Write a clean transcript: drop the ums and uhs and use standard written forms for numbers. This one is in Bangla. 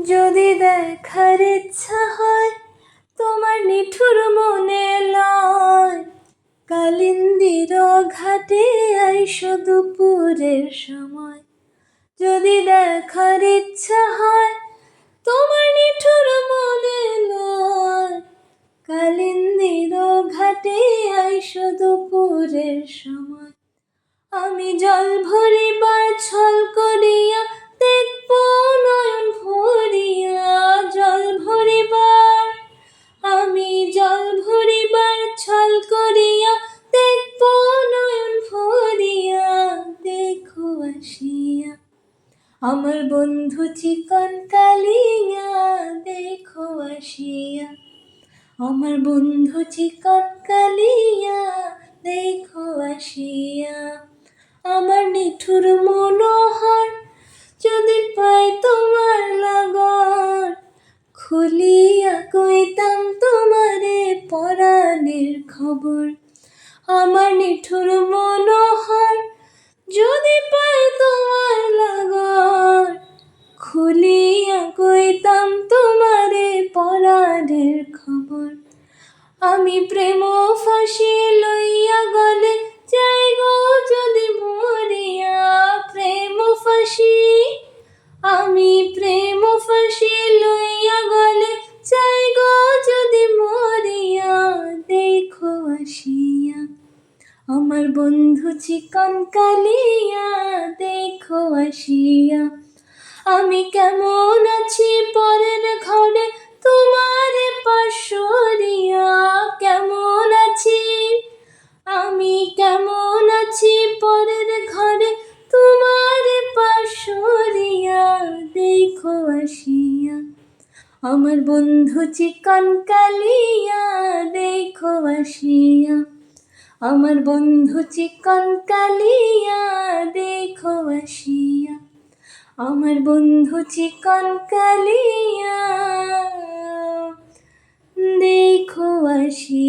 যদি দেখার ইচ্ছা হয় তোমার নিঠুর মনে লয়, কালিন্দির ঘাটে আইসো দুপুরের সময়। যদি দেখার ইচ্ছা হয় তোমার নিঠুর মনে লয়, কালিন্দির ঘাটে আইসো দুপুরের সময়। আমি জল ভরিবার ছল করিয়া দেখব নয়ন ভরিয়া, জল ভরিবার আমি জল ভরিবার ছল করিয়া দেখব নয়ন ভরিয়া। দেখো আসিয়া আমার বন্ধু চিকন কালিয়া, দেখো আসিয়া আমার বন্ধু চিকন কালিয়া, দেখো আসিয়া। আমার নিঠুর মনোহর যদি পাই তোমার লাগর, খুলিয়া কইতাম তোমারে পরাণের খবর। আমার নিঠুর মনোহর যদি পাই তোমার লাগর, খুলিয়া কইতাম তোমারে পরাণের খবর। আমি প্রেম ফাঁসি লইয়া গলে যাই গো যদি মরিয়া, প্রেম ফাঁসি আমি প্রেম ফাঁসি লইয়া গলে যাই গো যদি মরিয়া। দেখো আসিয়া আমার বন্ধু চিকন কালিয়া, দেখো আসিয়া। আমি কেমন আছি পরের ঘরে তোমারে পাশরিয়া, কেমন আছি আমি কেমন আছি পরের ঘরে তোমারে পাশরিয়া। দেখো আসিয়া আমার বন্ধু চিকন কালিয়া, দেখো আসিয়া আমার বন্ধু চিকন কালিয়া, দেখো আসিয়া আমার বন্ধু চিকন কালিয়া, দেখো আসিয়া।